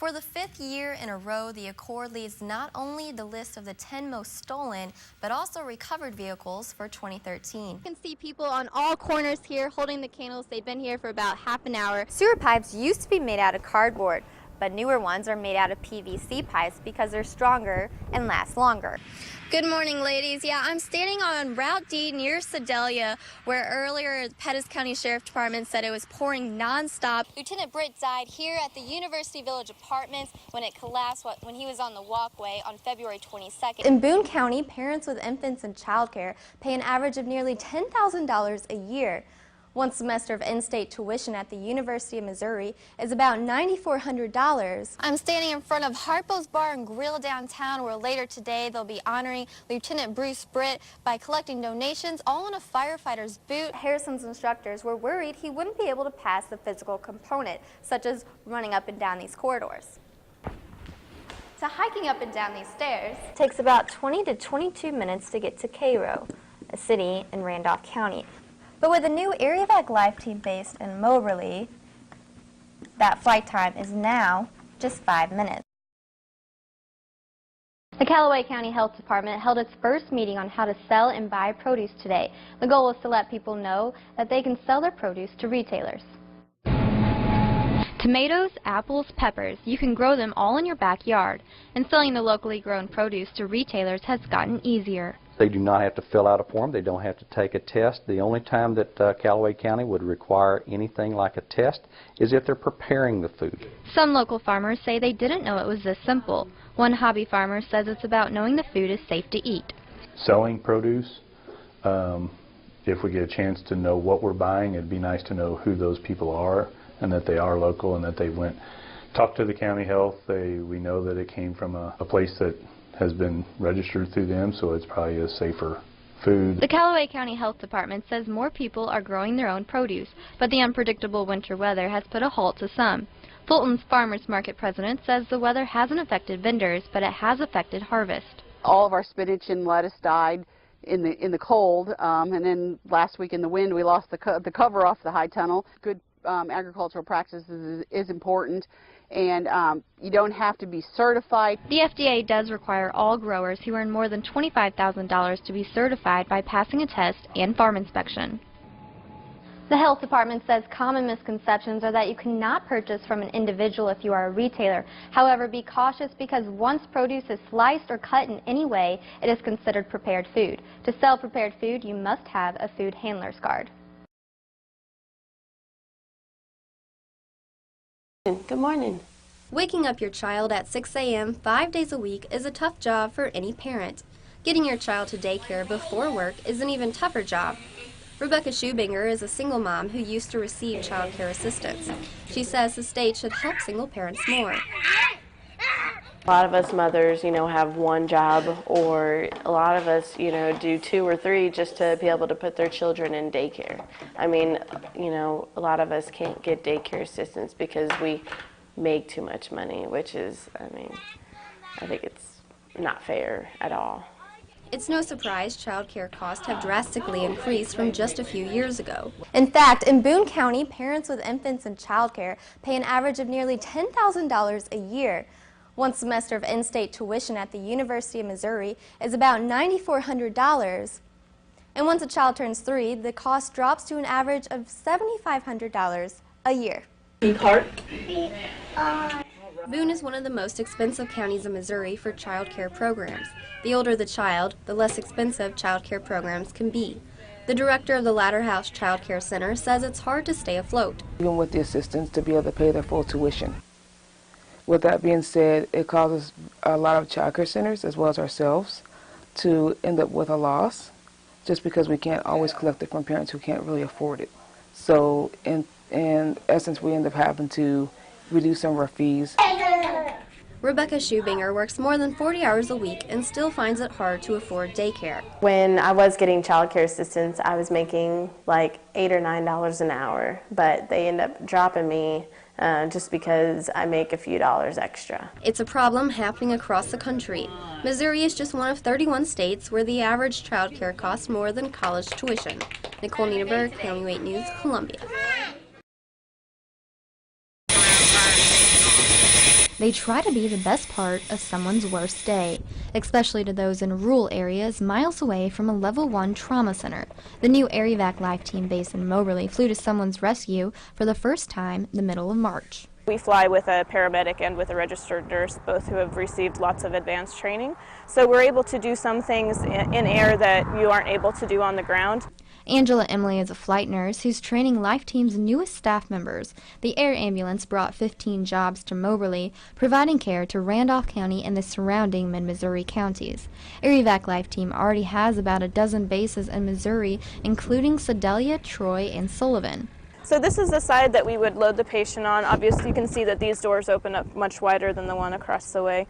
For the fifth year in a row, the Accord leads not only the list of the 10 most stolen, but also recovered vehicles for 2013. You can see people on all corners here holding the candles. They've been here for about half an hour. Sewer pipes used to be made out of cardboard, but newer ones are made out of PVC pipes because they're stronger and last longer. Good morning, ladies. Yeah, I'm standing on Route D near Sedalia, where earlier Pettis County Sheriff Department said it was pouring nonstop. Lieutenant Britt died here at the University Village Apartments when it collapsed when he was on the walkway on February 22nd. In Boone County, parents with infants in childcare pay an average of nearly $10,000 a year. One semester of in-state tuition at the University of Missouri is about $9,400. I'm standing in front of Harpo's Bar and Grill downtown, where later today they'll be honoring Lieutenant Bruce Britt by collecting donations, all in a firefighter's boot. Harrison's instructors were worried he wouldn't be able to pass the physical component, such as running up and down these corridors. So hiking up and down these stairs takes about 20 to 22 minutes to get to Cairo, a city in Randolph County. But with a new Area Vac Life team based in Moberly, that flight time is now just 5 minutes. The Callaway County Health Department held its first meeting on how to sell and buy produce today. The goal is to let people know that they can sell their produce to retailers. Tomatoes, apples, peppers, you can grow them all in your backyard, and selling the locally grown produce to retailers has gotten easier. They do not have to fill out a form. They don't have to take a test. The only time that Callaway County would require anything like a test is if they're preparing the food. Some local farmers say they didn't know it was this simple. One hobby farmer says it's about knowing the food is safe to eat. Selling produce, if we get a chance to know what we're buying, it'd be nice to know who those people are and that they are local and that they talked to the county health. We know that it came from a place that has been registered through them, so it's probably a safer food. The Callaway County Health Department says more people are growing their own produce, but the unpredictable winter weather has put a halt to some. Fulton's Farmers Market president says the weather hasn't affected vendors, but it has affected harvest. All of our spinach and lettuce died in the cold, and then last week in the wind we lost the cover off the high tunnel. Good agricultural practices is important, and you don't have to be certified. The FDA does require all growers who earn more than $25,000 to be certified by passing a test and farm inspection. The health department says common misconceptions are that you cannot purchase from an individual if you are a retailer. However, be cautious because once produce is sliced or cut in any way, it is considered prepared food. To sell prepared food, you must have a food handler's card. Good morning. Waking up your child at 6 a.m. 5 days a week is a tough job for any parent. Getting your child to daycare before work is an even tougher job. Rebecca Schubinger is a single mom who used to receive child care assistance. She says the state should help single parents more. A lot of us mothers, have one job, or a lot of us, do 2 or 3 just to be able to put their children in daycare. I mean, a lot of us can't get daycare assistance because we make too much money, which is, I think it's not fair at all. It's no surprise child care costs have drastically increased from just a few years ago. In fact, in Boone County, parents with infants in child care pay an average of nearly $10,000 a year. One semester of in-state tuition at the University of Missouri is about $9,400. And once a child turns 3, the cost drops to an average of $7,500 a year. Boone is one of the most expensive counties in Missouri for child care programs. The older the child, the less expensive child care programs can be. The director of the Ladder House Child Care Center says it's hard to stay afloat. Even with the assistance to be able to pay their full tuition. With that being said, it causes a lot of child care centers, as well as ourselves, to end up with a loss just because we can't always collect it from parents who can't really afford it. So in essence, we end up having to reduce some of our fees. Rebecca Schubinger works more than 40 hours a week and still finds it hard to afford daycare. When I was getting child care assistance, I was making like $8 or $9 an hour, but they end up dropping me just because I make a few dollars extra. It's a problem happening across the country. Missouri is just one of 31 states where the average child care costs more than college tuition. Nicole Neidenberg, County 8 News, Columbia. They try to be the best part of someone's worst day, especially to those in rural areas miles away from a Level 1 trauma center. The new Air Evac Life Team base in Moberly flew to someone's rescue for the first time in the middle of March. We fly with a paramedic and with a registered nurse, both who have received lots of advanced training. So we're able to do some things in air that you aren't able to do on the ground. Angela Emily is a flight nurse who's training Life Team's newest staff members. The air ambulance brought 15 jobs to Moberly, providing care to Randolph County and the surrounding mid-Missouri counties. Air Evac Life Team already has about a dozen bases in Missouri, including Sedalia, Troy, and Sullivan. So this is the side that we would load the patient on. Obviously you can see that these doors open up much wider than the one across the way.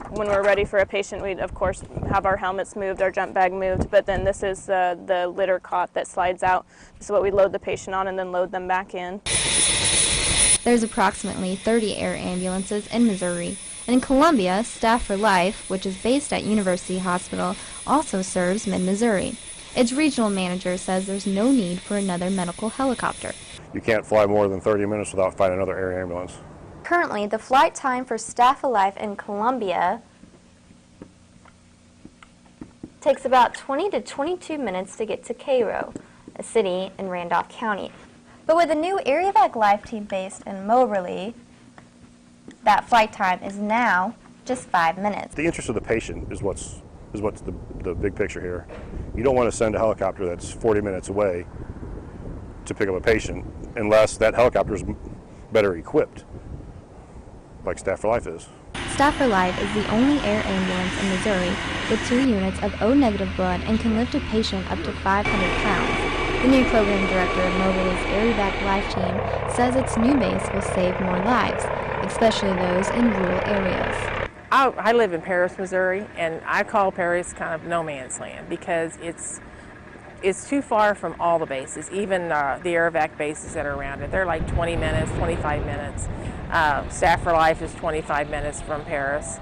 When we're ready for a patient, we'd of course have our helmets moved, our jump bag moved, but then this is the litter cot that slides out. This is what we load the patient on and then load them back in. There's approximately 30 air ambulances in Missouri. And in Columbia, Staff for Life, which is based at University Hospital, also serves mid-Missouri. Its regional manager says there's no need for another medical helicopter. You can't fly more than 30 minutes without finding another air ambulance. Currently, the flight time for Staff Alive in Columbia takes about 20 to 22 minutes to get to Cairo, a city in Randolph County. But with the new Air Evac Life Team based in Moberly, that flight time is now just 5 minutes. The interest of the patient is what's the big picture here. You don't want to send a helicopter that's 40 minutes away to pick up a patient unless that helicopter is better equipped, like Staff for Life is. Staff for Life is the only air ambulance in Missouri with 2 units of O-negative blood and can lift a patient up to 500 pounds. The new program director of Moberly's Air Evac Life Team says its new base will save more lives, especially those in rural areas. I live in Paris, Missouri, and I call Paris kind of no man's land because it's too far from all the bases, even the Air Evac bases that are around it. They're like 20 minutes, 25 minutes. Staff for Life is 25 minutes from Paris.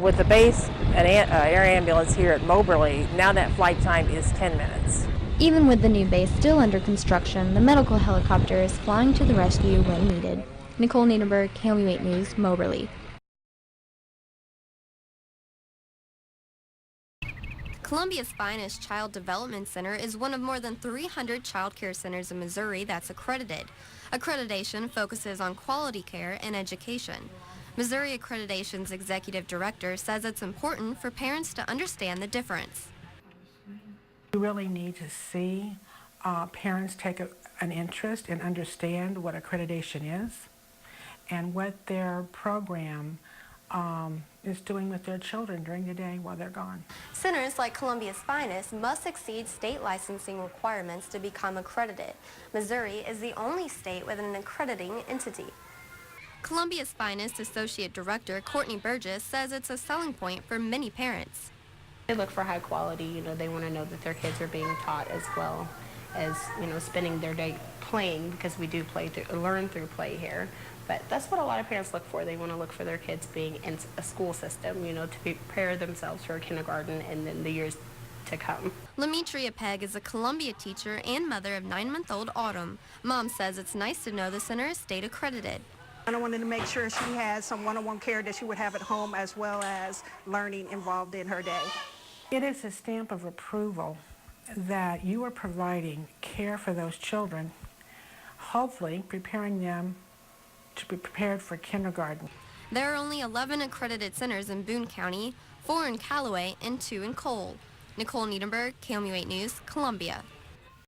With the base, an air ambulance here at Moberly, now that flight time is 10 minutes. Even with the new base still under construction, the medical helicopter is flying to the rescue when needed. Nicole Neidenberg, KOMU 8 News, Moberly. Columbia's finest Child Development Center is one of more than 300 child care centers in Missouri that's accredited. Accreditation focuses on quality care and education. Missouri Accreditation's executive director says it's important for parents to understand the difference. We really need to see parents take an interest and understand what accreditation is and what their program is doing with their children during the day while they're gone. Centers like Columbia's Finest must exceed state licensing requirements to become accredited. Missouri is the only state with an accrediting entity. Columbia's Finest Associate Director Courtney Burgess says it's a selling point for many parents. They look for high quality, they want to know that their kids are being taught as well as, spending their day playing, because we do learn through play here. But that's what a lot of parents look for. They want to look for their kids being in a school system, to prepare themselves for kindergarten and then the years to come. Lemetria Pegg is a Columbia teacher and mother of 9-month-old Autumn. Mom says it's nice to know the center is state accredited. I wanted to make sure she had some one-on-one care that she would have at home as well as learning involved in her day. It is a stamp of approval that you are providing care for those children, hopefully preparing them to be prepared for kindergarten. There are only 11 accredited centers in Boone County, 4 in Callaway, and 2 in Cole. Nicole Neidenberg, KOMU 8 News, Columbia.